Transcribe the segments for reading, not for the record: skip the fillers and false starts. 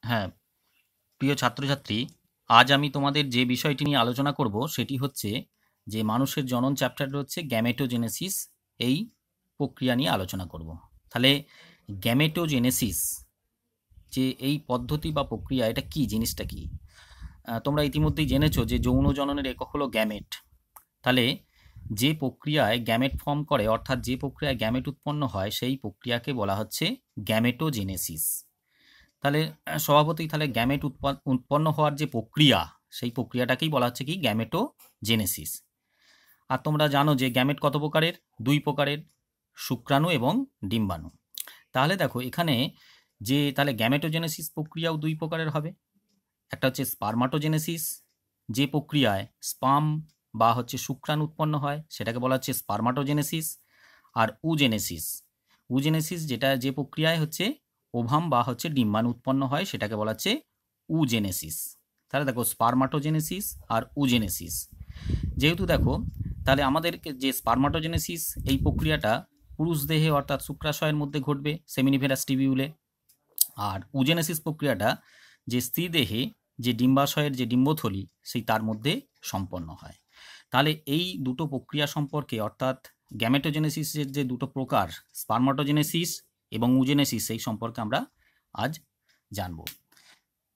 হ্যাঁ, প্রিয় ছাত্রছাত্রী, আজ আমি তোমাদের যে বিষয়টি নিয়ে আলোচনা করব সেটি হচ্ছে যে মানুষের জনন চ্যাপ্টারে হচ্ছে গ্যামেটোজেনেসিস, এই প্রক্রিয়া নিয়ে আলোচনা করব। তাহলে গ্যামেটোজেনেসিস যে এই পদ্ধতি বা প্রক্রিয়া, এটা কি জিনিসটা কি? তোমরা ইতিমধ্যেই জেনেছো যে যৌন জননের একক হলো গ্যামেট। তাহলে যে প্রক্রিয়ায় গ্যামেট ফর্ম করে, অর্থাৎ যে প্রক্রিয়ায় গ্যামেট উৎপন্ন হয়, সেই প্রক্রিয়াকে বলা হচ্ছে গ্যামেটোজেনেসিস। তাহলে স্বভাবতই তাহলে গ্যামেট উৎপন্ন হওয়ার যে প্রক্রিয়া, সেই প্রক্রিয়াটাকেই বলা হচ্ছে কি গ্যামেটোজেনেসিস। আর তোমরা জানো যে গ্যামেট কত প্রকারের? দুই প্রকারের, শুক্রাণু এবং ডিম্বাণু। তাহলে দেখো এখানে যে তাহলে গ্যামেটোজেনেসিস প্রক্রিয়াও দুই প্রকারের হবে। একটা হচ্ছে স্পার্মাটোজেনেসিস, যে প্রক্রিয়ায় স্পার্ম বা হচ্ছে শুক্রাণু উৎপন্ন হয় সেটাকে বলা হচ্ছে স্পার্মাটোজেনেসিস। আর উজেনেসিস, উজেনেসিস যেটা যে প্রক্রিয়ায় হচ্ছে ওভাম বা হচ্ছে ডিম্বাণু উৎপন্ন হয় সেটাকে বলা হচ্ছে উজেনেসিস। তাহলে দেখো স্পার্মাটোজেনেসিস আর উজেনেসিস। যেহেতু দেখো তাহলে আমাদেরকে যে স্পার্মাটোজেনেসিস এই প্রক্রিয়াটা পুরুষ দেহে অর্থাৎ শুক্রাশয়ের মধ্যে ঘটবে, সেমিনিফেরাস টিবিউলে। আর উজেনেসিস প্রক্রিয়াটা যে স্ত্রী দেহে যে ডিম্বাশয়ের যে ডিম্বথলি সেই তার মধ্যে সম্পন্ন হয়। তাহলে এই দুটো প্রক্রিয়া সম্পর্কে, অর্থাৎ গ্যামেটোজেনেসিসের যে দুটো প্রকার, স্পার্মাটোজেনেসিস এবং উজেনেসিস, সেই সম্পর্কে আমরা আজ জানব।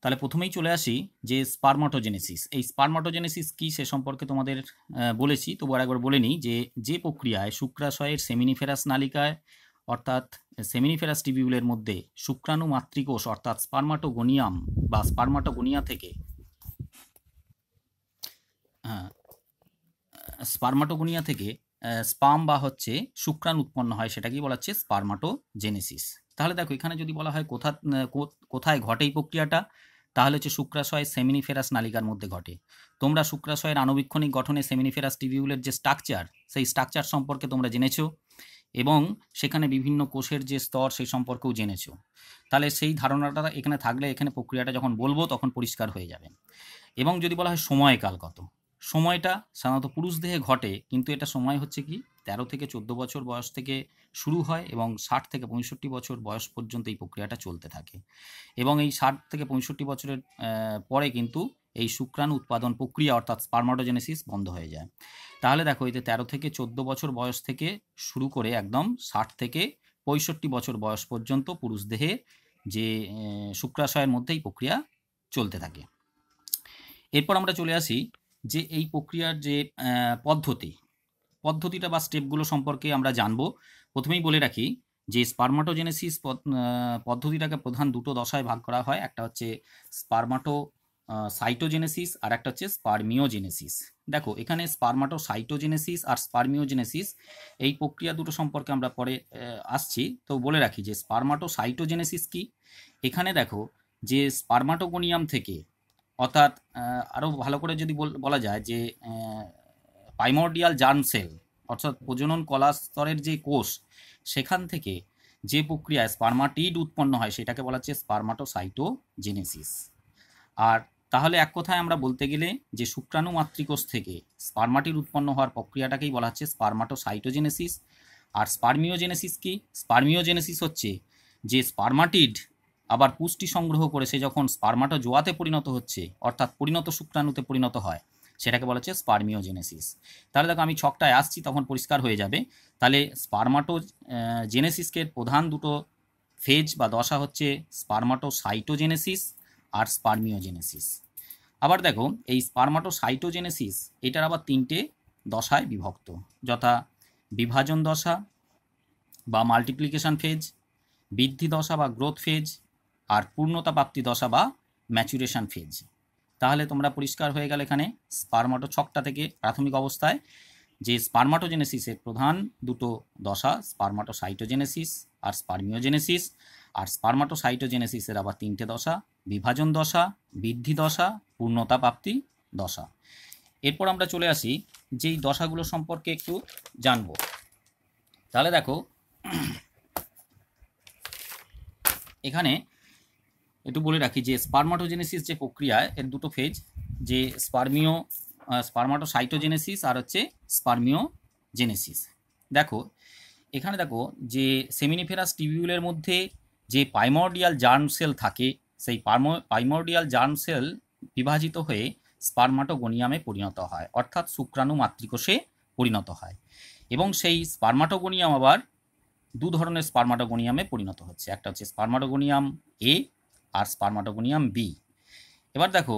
তাহলে প্রথমেই চলে আসি যে স্পার্মাটোজেনেসিস। এই স্পার্মাটোজেনেসিস কি সে সম্পর্কে তোমাদের বলেছি, তবু আরেকবার বলে নিই যে যে প্রক্রিয়ায় শুক্রাশয়ের সেমিনিফেরাস নালিকায় অর্থাৎ সেমিনিফেরাস টিবিউলের মধ্যে শুক্রাণু মাতৃকোষ অর্থাৎ স্পার্মাটোগোনিয়াম বা স্পার্মাটোগোনিয়া থেকে স্পার্মাটোগোনিয়া থেকে স্পার্ম বা হচ্ছে শুক্রাণু উৎপন্ন হয়, সেটাকেই বলা হচ্ছে স্পার্মাটোজেনেসিস। তাহলে দেখো এখানে যদি বলা হয় কোথায় ঘটে এই প্রক্রিয়াটা, তাহলে হচ্ছে শুক্রাশয় সেমিনিফেরাস নালিকার মধ্যে ঘটে। তোমরা শুক্রাশয়ের আণুবীক্ষণিক গঠনে সেমিনিফেরাস টিবিউলের যে স্ট্রাকচার, সেই স্ট্রাকচার সম্পর্কে তোমরা জেনেছো এবং সেখানে বিভিন্ন কোষের যে স্তর সেই সম্পর্কেও জেনেছো। তাহলে সেই ধারণাটা এখানে থাকলে এখানে প্রক্রিয়াটা যখন বলবো তখন পরিষ্কার হয়ে যাবে। এবং যদি বলা হয় সময়কাল কত, সময়টা সাধারণত পুরুষ দেহে ঘটে, কিন্তু এটা সময় হচ্ছে কি 13 থেকে 14 বছর বয়স থেকে শুরু হয় এবং 60 থেকে 65 বছর বয়স পর্যন্ত এই প্রক্রিয়াটা চলতে থাকে। এবং এই 60 থেকে 65 বছরের পরে কিন্তু এই শুক্রাণু উৎপাদন প্রক্রিয়া অর্থাৎ স্পার্মাটোজেনেসিস বন্ধ হয়ে যায়। তাহলে দেখো এই যে 13 থেকে 14 বছর বয়স থেকে শুরু করে একদম 60 থেকে 65 বছর বয়স পর্যন্ত পুরুষ দেহে যে শুক্রাশয়ের মধ্যে এই প্রক্রিয়া চলতে থাকে। এরপর আমরা চলে আসি যে এই প্রক্রিয়ার যে পদ্ধতিটা বা স্টেপগুলো সম্পর্কে আমরা জানব। প্রথমেই বলে রাখি যে স্পার্মাটোজেনেসিস পদ্ধতিটাকে প্রধান দুটো দশায় ভাগ করা হয়। একটা হচ্ছে সাইটোজেনেসিস আর একটা হচ্ছে স্পার্মিওজেনেসিস। দেখো এখানে সাইটোজেনেসিস আর স্পার্মিওজেনেসিস এই প্রক্রিয়া দুটো সম্পর্কে আমরা পরে আসছি। তো বলে রাখি যে সাইটোজেনেসিস কি। এখানে দেখো যে স্পার্মাটোগোনিয়াম থেকে, অর্থাৎ আরও ভালো করে যদি বলা যায় যে প্রাইমর্ডিয়াল জার্ম সেল অর্থাৎ প্রজনন কলা স্তরের যে কোষ, সেখান থেকে যে প্রক্রিয়ায় স্পার্মাটিড উৎপন্ন হয় সেটাকে বলা হচ্ছে স্পার্মাটোসাইটোজেনেসিস। আর তাহলে এক কথায় আমরা বলতে গেলে যে শুক্রাণু মাতৃকোষ থেকে স্পার্মাটিড উৎপন্ন হওয়ার প্রক্রিয়াটাকেই বলা হচ্ছে স্পার্মাটোসাইটোজেনেসিস। আর স্পার্মিওজেনেসিস কি? স্পার্মিওজেনেসিস হচ্ছে যে স্পার্মাটিড আবার পুষ্টি সংগ্রহ করে সে যখন স্পার্মাটোজোয়াতে পরিণত হচ্ছে অর্থাৎ পরিণত শুক্রাণুতে পরিণত হয়, সেটাকে বলা হচ্ছে স্পার্মিওজেনেসিস। তাহলে দেখো আমি ছকটায় আসছি তখন পরিষ্কার হয়ে যাবে। তাহলে জেনেসিসকে প্রধান দুটো ফেজ বা দশা হচ্ছে স্পার্মাটোসাইটোজেনেসিস আর স্পার্মিওজেনেসিস। আবার দেখো এই স্পার্মাটোসাইটোজেনেসিস এটার আবার তিনটে দশায় বিভক্ত, যথা বিভাজন দশা বা মাল্টিপ্লিকেশন ফেজ, বৃদ্ধি দশা বা গ্রোথ ফেজ, আর পূর্ণতা প্রাপ্তি দশা বা ম্যাচুরেশন ফেজ। তাহলে তোমরা পরিষ্কার হয়ে গেল এখানে ছকটা থেকে প্রাথমিক অবস্থায় যে স্পার্মাটোজেনেসিসের প্রধান দুটো দশা স্পার্মাটোসাইটোজেনেসিস আর স্পার্মিওজেনেসিস। আর স্পার্মাটোসাইটোজেনেসিসের আবার তিনটে দশা, বিভাজন দশা, বৃদ্ধি দশা, পূর্ণতা প্রাপ্তি দশা। এরপর আমরা চলে আসি যেই দশাগুলো সম্পর্কে একটু জানব। তাহলে দেখো এখানে একটু বলে রাখি যে স্পার্মাটোজেনেসিস যে প্রক্রিয়া এর দুটো ফেজ, যে স্পার্মাটোসাইটোজেনেসিস আর হচ্ছে স্পার্মিওজেনেসিস। দেখো এখানে দেখো যে সেমিনিফেরাস টিবিউলের মধ্যে যে প্রাইমর্ডিয়াল জার্ম সেল থাকে সেই প্রাইমোর্ডিয়াল জার্ম সেল বিভাজিত হয়ে স্পারমাটোগোনিয়ামে পরিণত হয়, অর্থাৎ শুক্রাণু মাতৃকোষে পরিণত হয়। এবং সেই স্পারমাটোগোনিয়াম আবার দু ধরনের স্পারমাটোগোনিয়ামে পরিণত হচ্ছে, একটা হচ্ছে স্পারমাটোগোনিয়াম এ আর স্পারমাটোগোনিয়াম বি। এবার দেখো,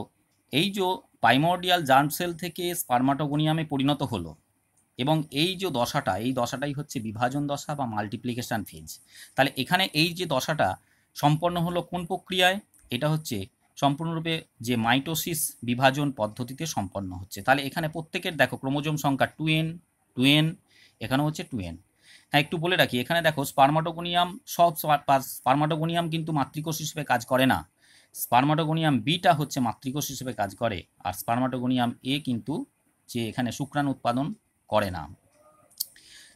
এই যে প্রাইমোর্ডিয়াল জার্ম সেল থেকে স্পারমাটোগোনিয়ামে পরিণত হলো, এবং এই যে দশাটা, এই দশাটাই হচ্ছে বিভাজন দশা বা মাল্টিপ্লিকেশন ফেজ। তাহলে এখানে এই যে দশাটা সম্পন্ন হলো কোন প্রক্রিয়ায়? এটা হচ্ছে সম্পূর্ণরূপে যে মাইটোসিস বিভাজন পদ্ধতিতে সম্পন্ন হচ্ছে। তাহলে এখানে প্রত্যেকের দেখো ক্রোমোজোম সংখ্যা 2n, এখানে হচ্ছে 2n। হ্যাঁ, একটু বলে রাখি, এখানে দেখো স্পারমাটোগোনিয়াম, সব স্পারমাটোগোনিয়াম কিন্তু মাতৃকোষ হিসেবে কাজ করে না। স্পারমাটোগোনিয়াম বিটা হচ্ছে মাতৃকোষ হিসেবে কাজ করে, আর স্পারমাটোগোনিয়াম এ কিন্তু যে এখানে শুক্রাণু উৎপাদন করে না।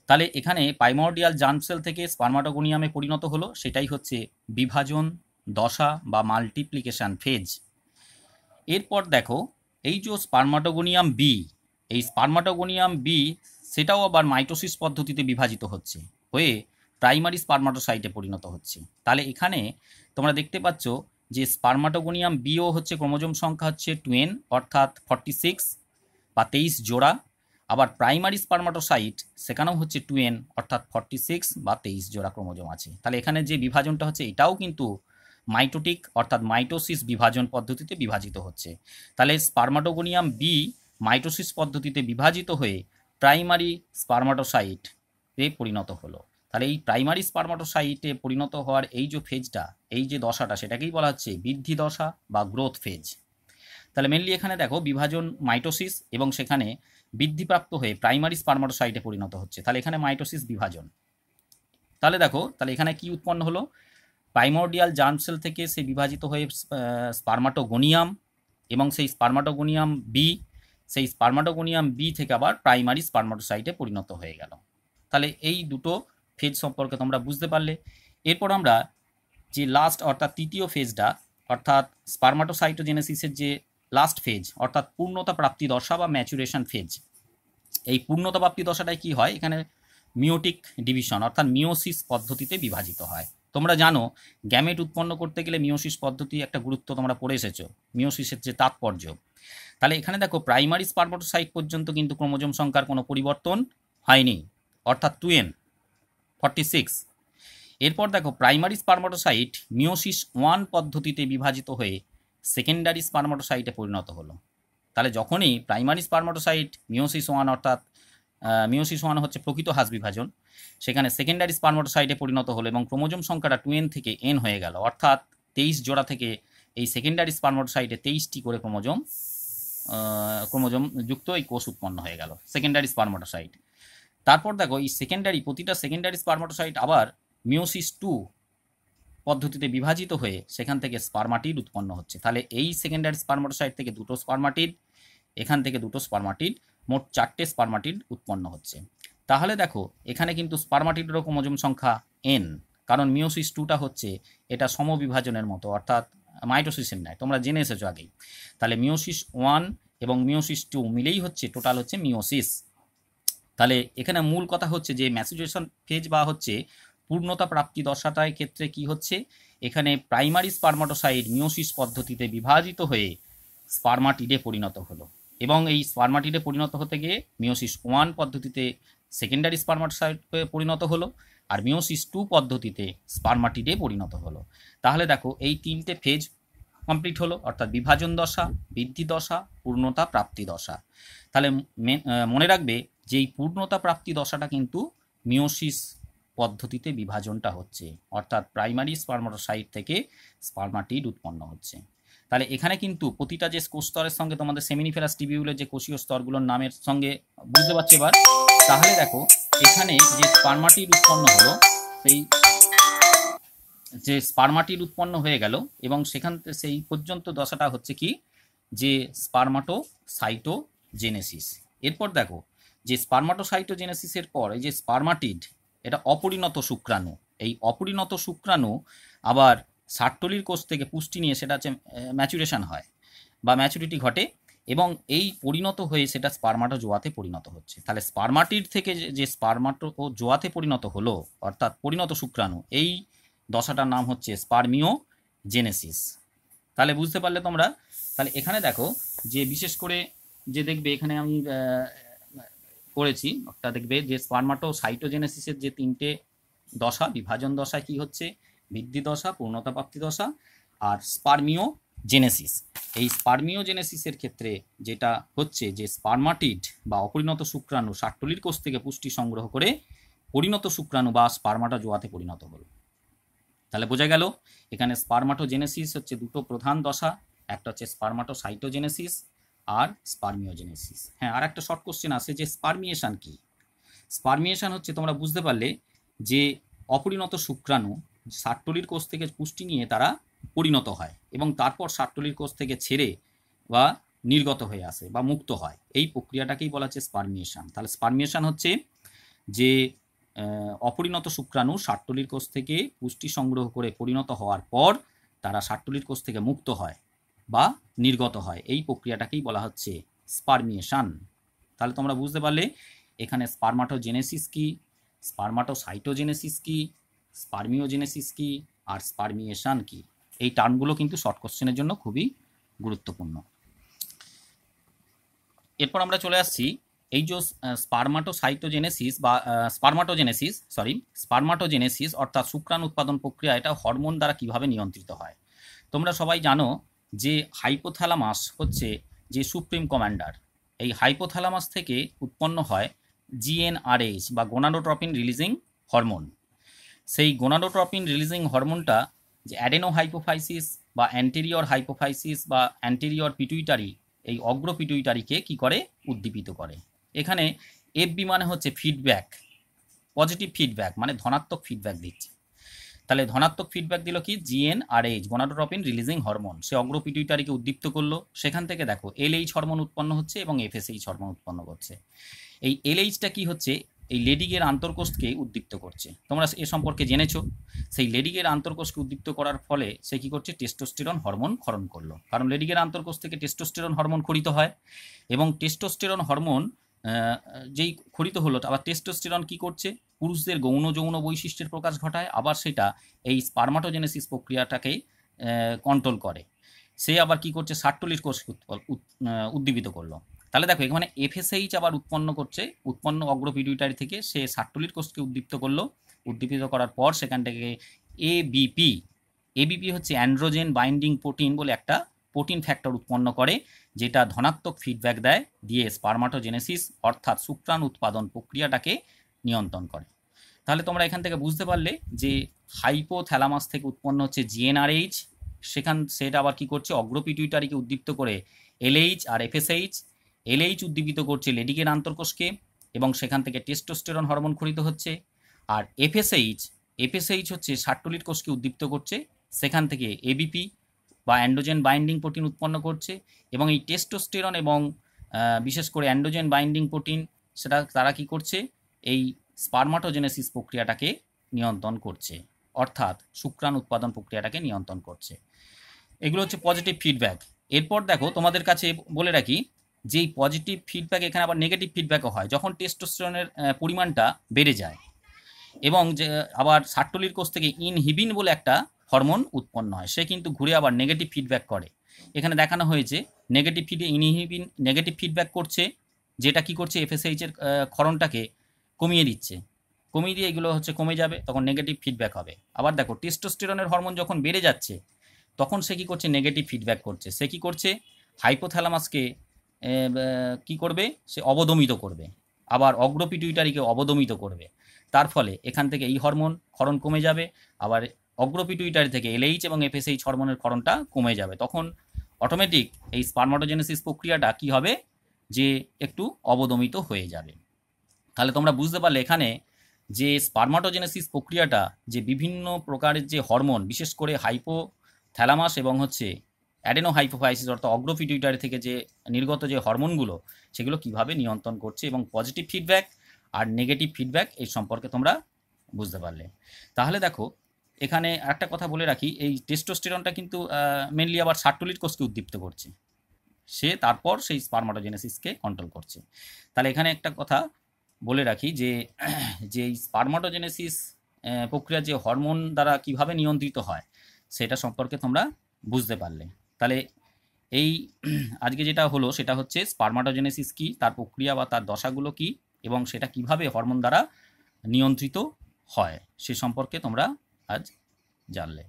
তাহলে এখানে প্রাইমোর্ডিয়াল জার্ম সেল থেকে স্পারমাটোগোনিয়ামে পরিণত হলো, সেটাই হচ্ছে বিভাজন দশা বা মাল্টিপ্লিকেশন ফেজ। এরপর দেখো, এই যে স্পারমাটোগোনিয়াম বি, এই স্পারমাটোগোনিয়াম বি সেটাও আবার মাইটোসিস পদ্ধতিতে বিভাজিত হচ্ছে হয়ে প্রাইমারি স্পারমাটোসাইটে পরিণত হচ্ছে। তাহলে এখানে তোমরা দেখতে পাচ্ছ যে স্পারমাটোগোনিয়াম বিও হচ্ছে ক্রোমোজোম সংখ্যা হচ্ছে 2n, অর্থাৎ 46 বা 23 জোড়া। আবার প্রাইমারি স্পারমাটোসাইট সেখানেও হচ্ছে 2n, অর্থাৎ 46 বা 23 জোড়া ক্রোমোজোম আছে। তাহলে এখানে যে বিভাজনটা হচ্ছে এটাও কিন্তু মাইটোটিক অর্থাৎ মাইটোসিস বিভাজন পদ্ধতিতে বিভাজিত হচ্ছে। তাহলে স্পারমাটোগোনিয়াম বি মাইটোসিস পদ্ধতিতে বিভাজিত হয়ে প্রাইমারি স্পারমাটোসাইটে পরিণত হলো। তাহলে এই প্রাইমারি স্পারমাটোসাইটে পরিণত হওয়ার এই যে ফেজটা, এই যে দশাটা, সেটাকেই বলা হচ্ছে বৃদ্ধি দশা বা গ্রোথ ফেজ। তাহলে মেনলি এখানে দেখো বিভাজন মাইটোসিস এবং সেখানে বৃদ্ধিপ্রাপ্ত হয়ে প্রাইমারি স্পারমাটোসাইটে পরিণত হচ্ছে। তাহলে এখানে মাইটোসিস বিভাজন। তাহলে দেখো, তাহলে এখানে কি উৎপন্ন হলো? প্রাইমোর্ডিয়াল জার্ম সেল থেকে সে বিভাজিত হয়ে স্পারমাটোগোনিয়াম, এবং সেই স্পারমাটোগোনিয়াম বি, সেই স্পারমাটোগোনিয়াম বি থেকে আবার প্রাইমারি স্পারমাটোসাইটে পরিণত হয়ে গেল। তাহলে এই দুটো ফেজ সম্পর্কে তোমরা বুঝতে পারলে। এরপর আমরা যে লাস্ট অর্থাৎ তৃতীয় ফেজটা, অর্থাৎ স্পারমাটোসাইটোজেনেসিসের যে লাস্ট ফেজ, অর্থাৎ পূর্ণতা প্রাপ্তি দশা বা ম্যাচুরেশন ফেজ। এই পূর্ণতা প্রাপ্তি দশাটায় কি হয়? এখানে মিওটিক ডিভিশন অর্থাৎ মিওসিস পদ্ধতিতে বিভাজিত হয়। তোমরা জানো গ্যামেট উৎপন্ন করতে গেলে মিওসিস পদ্ধতি একটা গুরুত্ব তোমরা পড়ে এসেছো, মিওসিসের যে তাৎপর্য। তাহলে এখানে দেখো প্রাইমারি স্পারমাটোসাইট পর্যন্ত কিন্তু ক্রোমোজোম সংখ্যার কোনো পরিবর্তন হয়নি, অর্থাৎ 2n, 46। এরপর দেখো প্রাইমারি স্পারমাটোসাইট মিওসিস 1 পদ্ধতিতে বিভাজিত হয়ে সেকেন্ডারি স্পারমাটোসাইটে পরিণত হলো। তাহলে যখনই প্রাইমারি স্পারমাটোসাইট মিওসিস 1, অর্থাৎ মিওসিস 1 হচ্ছে প্রকৃত হাস বিভাজন, সেখানে সেকেন্ডারি স্পারমাটোসাইটে পরিণত হলো এবং ক্রোমোজোম সংখ্যাটা 2n থেকে n হয়ে গেল, অর্থাৎ 23 জোড়া থেকে এই সেকেন্ডারি স্পারমাটোসাইটে 23টি করে ক্রোমোজোম যুক্ত এই কোষ উৎপন্ন হয়ে গেল, সেকেন্ডারি স্পারমাটোসাইট। তারপর দেখো এই প্রতিটা সেকেন্ডারি স্পারমাটোসাইট আবার মিওসিস 2 পদ্ধতিতে বিভাজিত হয়ে সেখান থেকে স্পারমাটিড উৎপন্ন হচ্ছে। তাহলে এই সেকেন্ডারি স্পারমাটোসাইট থেকে দুটো স্পারমাটিড, এখান থেকে দুটো স্পারমাটিড, মোট 4টে স্পারমাটিড উৎপন্ন হচ্ছে। তাহলে দেখো এখানে কিন্তু স্পারমাটিডেরও ক্রোমোজোম সংখ্যা n, কারণ মিওসিস 2টা হচ্ছে এটা সমবিভাজনের মতো, অর্থাৎ মাইটোসিসের ন্যায়, তোমরা জেনে এসেছো আগেই। তাহলে মিওসিস 1 এবং মিওসিস 2 মিলেই হচ্ছে টোটাল হচ্ছে মিওসিস। তাহলে এখানে মূল কথা হচ্ছে যে ম্যাচুরেশন ফেজ বা হচ্ছে পূর্ণতা প্রাপ্তি দশাটার ক্ষেত্রে কি হচ্ছে, এখানে প্রাইমারি স্পারমাটোসাইট মিওসিস পদ্ধতিতে বিভাজিত হয়ে স্পারমাটিডে পরিণত হলো, এবং এই স্পারমাটিডে পরিণত হতে গিয়ে মিওসিস 1 পদ্ধতিতে সেকেন্ডারি স্পারমাটোসাইটে পরিণত হলো, আর মিওসিস 2 পদ্ধতিতে স্পারমাটিডে পরিণত হলো। তাহলে দেখো এই 3টে ফেজ কমপ্লিট হলো, অর্থাৎ বিভাজন দশা, বৃদ্ধি দশা, পূর্ণতা প্রাপ্তি দশা। তাহলে মনে রাখবে যে এই পূর্ণতা প্রাপ্তি দশাটা কিন্তু মিওসিস পদ্ধতিতে বিভাজনটা হচ্ছে, অর্থাৎ প্রাইমারি স্পারমাটোসাইট থেকে স্পারমাটিড উৎপন্ন হচ্ছে। তাহলে এখানে কিন্তু প্রতিটা যে কোষ স্তরের সঙ্গে তোমাদের সেমিনিফেরাস টিবিউলের যে কোষীয় স্তরগুলোর নামের সঙ্গে বুঝতে পারছো এবার। তাহলে দেখো এখানে যে স্পারমাটিড উৎপন্ন হলো, সেই যে স্পারমাটিড উৎপন্ন হয়ে গেল এবং সেখান থেকে সেই পর্যন্ত দশাটা হচ্ছে কি, যে স্পারমাটোসাইটোজেনেসিস। এরপর দেখো যে স্পারমাটোসাইটোজেনেসিসের পর এই যে স্পারমাটিড, এটা অপরিণত শুক্রাণু, এই অপরিণত শুক্রাণু আবার সার্টলির কোষ থেকে পুষ্টি নিয়ে সেটা হচ্ছে ম্যাচুরেশন হয় বা ম্যাচুরিটি ঘটে, এবং এই পরিণত হয়ে সেটা স্পারমাটোজোয়াতে পরিণত হচ্ছে। তাহলে স্পারমাটিড থেকে যে স্পারমাটোজোয়াতে পরিণত হলো, অর্থাৎ পরিণত শুক্রাণু, এই দশাটার নাম হচ্ছে স্পারমিওজেনেসিস। তাহলে বুঝতে পারলে তোমরা। তাহলে এখানে দেখো যে বিশেষ করে যে দেখবে এখানে আমি করেছি একটা, দেখবে যে স্পারমাটোসাইটোজেনেসিসের যে 3টে দশা, বিভাজন দশা কি হচ্ছে, বৃদ্ধি দশা, পূর্ণতা প্রাপ্তি দশা, আর স্পার্মিওজেনেসিস। এই স্পার্মিওজেনেসিসের ক্ষেত্রে যেটা হচ্ছে যে স্পার্মাটিড বা অপরিণত শুক্রাণু সাট্টলির কোষ থেকে পুষ্টি সংগ্রহ করে পরিণত শুক্রাণু বা স্পার্মাটোজোয়াতে পরিণত হলো। তাহলে বোঝা গেল এখানে স্পার্মাটোজেনেসিস হচ্ছে দুটো প্রধান দশা, একটা হচ্ছে স্পার্মাটোসাইটোজেনেসিস আর স্পার্মিওজেনেসিস। হ্যাঁ, আর একটা শর্ট কোশ্চেন আছে যে স্পার্মিয়েশন কি। স্পার্মিয়েশন হচ্ছে, তোমরা বুঝতে পারলে যে অপরিণত শুক্রাণু সাট্টলির কোষ থেকে পুষ্টি নিয়ে তারা পরিণত হয় এবং তারপর সাট্টলির কোষ থেকে ছেড়ে বা নির্গত হয়ে আসে বা মুক্ত হয়, এই প্রক্রিয়াটাকেই বলা হচ্ছে স্পার্মিয়েশন। তাহলে স্পার্মিয়েশন হচ্ছে যে অপরিণত শুক্রাণু সাট্টলির কোষ থেকে পুষ্টি সংগ্রহ করে পরিণত হওয়ার পর তারা সাট্টলির কোষ থেকে মুক্ত হয় বা নির্গত হয়, এই প্রক্রিয়াটাকেই বলা হচ্ছে স্পার্মিয়েশন। তাহলে তোমরা বুঝতে পারলে এখানে স্পার্মাটোজেনেসিস কি, স্পার্মাটোসাইটোজেনেসিস কি, স্পার্মিওজেনেসিস কি আর স্পার্মিয়েশন কি। এই টার্মগুলো কিন্তু শর্ট কোশ্চেনের জন্য খুবই গুরুত্বপূর্ণ। এরপর আমরা চলে আসছি এই যে স্পার্মাটোসাইটোজেনেসিস বা স্পার্মাটোজেনেসিস অর্থাৎ শুক্রাণু উৎপাদন প্রক্রিয়া, এটা হরমোন দ্বারা কিভাবে নিয়ন্ত্রিত হয়। তোমরা সবাই জানো যে হাইপোথ্যালামাস হচ্ছে যে সুপ্রিম কমান্ডার। এই হাইপোথ্যালামাস থেকে উৎপন্ন হয় জিএনআরএইচ বা গোনাডোট্রপিন রিলিজিং হরমোন। সেই গোনাডোট্রপিন রিলিজিং হরমোনটা যে অ্যাডেনোহাইপোফাইসিস বা অ্যান্টেরিয়র হাইপোফাইসিস বা অ্যান্টেরিয়র পিটুইটারি, এই অগ্র পিটুইটারিকে কি করে, উদ্দীপিত করে। এখানে এফবি মানে হচ্ছে ফিডব্যাক, পজিটিভ ফিডব্যাক মানে ধনাত্মক ফিডব্যাক দিচ্ছে। তাহলে ধনাত্মক ফিডব্যাক দিল কি, জিএনআরএইচ গোনাডোট্রপিন রিলিজিং হরমোন, সে অগ্র পিটুইটারিকে উদ্দীপ্ত করলো। সেখান থেকে দেখো এলএইচ হরমোন উৎপন্ন হচ্ছে এবং এফএসএইচ হরমোন উৎপন্ন করছে। এই এলএইচটা কি হচ্ছে, এই লেডিগের আন্তর্কোষকে উদ্দীপ্ত করছে। তোমরা এ সম্পর্কে জেনেছো। সেই লেডিগের আন্তর্কোষকে উদ্দীপ্ত করার ফলে সে কি করছে, টেস্টোস্টেরন হরমোন ক্ষরণ করলো। কারণ লেডিগের আন্তর্কোষ থেকে টেস্টোস্টেরন হরমোন ক্ষরিত হয় এবং টেস্টোস্টেরন হরমোন যেই ক্ষরিত হলো, আবার টেস্টোস্টেরন কি করছে, পুরুষদের গৌণ যৌন বৈশিষ্ট্যের প্রকাশ ঘটায়, আবার সেটা এই স্পার্মাটোজেনেসিস প্রক্রিয়াটাকে কন্ট্রোল করে। সে আবার কি করছে, সাট্টলির কোষকে উদ্দীপিত করলো। তাহলে দেখো এখানে এফএসএইচ আবার উৎপন্ন অগ্র পিটুইটারি থেকে সে সাট্টলির কোষকে উদ্দীপ্ত করলো। উদ্দীপিত করার পর সেখান থেকে এবিপি হচ্ছে অ্যান্ড্রোজেন বাইন্ডিং প্রোটিন বলে একটা প্রোটিন ফ্যাক্টর উৎপন্ন করে, যেটা ধনাত্মক ফিডব্যাক দেয়, দিয়ে স্পার্মাটোজেনেসিস অর্থাৎ শুক্রাণু উৎপাদন প্রক্রিয়াটাকে নিয়ন্ত্রণ করে। তাহলে তোমরা এখান থেকে বুঝতে পারলে যে হাইপোথ্যালামাস থেকে উৎপন্ন হচ্ছে জিএনআরএইচ, সেটা আবার কি করছে, অগ্র পিটুইটারিকে উদ্দীপ্ত করে এলএইচ আর এফএসএইচ। এলএইচ উদ্দীপিত করছে লেডিগের আন্তর্কোষকে এবং সেখান থেকে টেস্টোস্টেরন হরমোন ক্ষরিত হচ্ছে। আর এফএসএইচ হচ্ছে সাট্টলির কোষকে উদ্দীপ্ত করছে, সেখান থেকে এবিপি বা অ্যান্ড্রোজেন বাইন্ডিং প্রোটিন উৎপন্ন করছে এবং এই টেস্টোস্টেরন এবং বিশেষ করে অ্যান্ড্রোজেন বাইন্ডিং প্রোটিন তারা কি করছে, এই স্পার্মাটোজেনেসিস প্রক্রিয়াটাকে নিয়ন্ত্রণ করছে, অর্থাৎ শুক্রাণু উৎপাদন প্রক্রিয়াটাকে নিয়ন্ত্রণ করছে। এগুলো হচ্ছে পজিটিভ ফিডব্যাক। এরপর দেখো তোমাদের কাছে বলে রাখি যে এই পজিটিভ ফিডব্যাক এখানে আবার নেগেটিভ ফিডব্যাকও হয়, যখন টেস্টোস্টেরনের পরিমাণটা বেড়ে যায় এবং যে আবার সাট্টলির কোষ থেকে ইনহিবিন বলে একটা হরমোন উৎপন্ন হয়, সে কিন্তু ঘুরে আবার নেগেটিভ ফিডব্যাক করে। এখানে দেখানো হয়েছে ইনহিবিন নেগেটিভ ফিডব্যাক করছে, যেটা কি করছে, এফএসএইচের ক্ষরণটাকে কমিয়ে দিচ্ছে, কমিয়ে দিয়ে এগুলো হচ্ছে কমে যাবে, তখন নেগেটিভ ফিডব্যাক হবে। আবার দেখো টেস্টোস্টেরনের হরমোন যখন বেড়ে যাচ্ছে তখন সে কি করছে, নেগেটিভ ফিডব্যাক করছে। সে কি করছে, হাইপোথ্যালামাসকে কি করবে, সে অবদমিত করবে, আবার অগ্র পিটুইটারিকে অবদমিত করবে। তার ফলে এখান থেকে এই হরমোন ক্ষরণ কমে যাবে, আবার অগ্র পিটুইটারি থেকে এলএইচ এবং এফএসএইচ হরমোনের ক্ষরণটা কমে যাবে। তখন অটোমেটিক এই স্পার্মাটোজেনেসিস প্রক্রিয়াটা কি হবে, যে একটু অবদমিত হয়ে যাবে। তাহলে তোমরা বুঝতে পারলে এখানে যে স্পার্মাটোজেনেসিস প্রক্রিয়াটা যে বিভিন্ন প্রকারের যে হরমোন, বিশেষ করে হাইপোথ্যালামাস এবং হচ্ছে অ্যাডেনোহাইপোফাইসিস অর্থাৎ অগ্র পিটুইটারি থেকে যে নির্গত যে হরমোনগুলো, সেগুলো কিভাবে নিয়ন্ত্রণ করছে এবং পজিটিভ ফিডব্যাক আর নেগেটিভ ফিডব্যাক এই সম্পর্কে তোমরা বুঝতে পারলে। তাহলে দেখো এখানে একটা কথা বলে রাখি, এই টেস্টোস্টেরনটা কিন্তু মেনলি আবার সাট্টলির কোষকে উদ্দীপ্ত করছে, সে তারপর সেই স্পার্মাটোজেনেসিসকে কন্ট্রোল করছে। তাহলে এখানে একটা কথা বলে রাখি যে এই স্পার্মাটোজেনেসিস প্রক্রিয়া যে হরমোন দ্বারা কিভাবে নিয়ন্ত্রিত হয় সেটা সম্পর্কে তোমরা বুঝতে পারলে। তাহলে এই আজকে যেটা হলো সেটা হচ্ছে স্পারমাটোজেনেসিস কি, তার প্রক্রিয়া বা তার দশাগুলো কি, এবং সেটা কিভাবে হরমোন দ্বারা নিয়ন্ত্রিত হয় সে সম্পর্কে তোমরা আজ জানলে।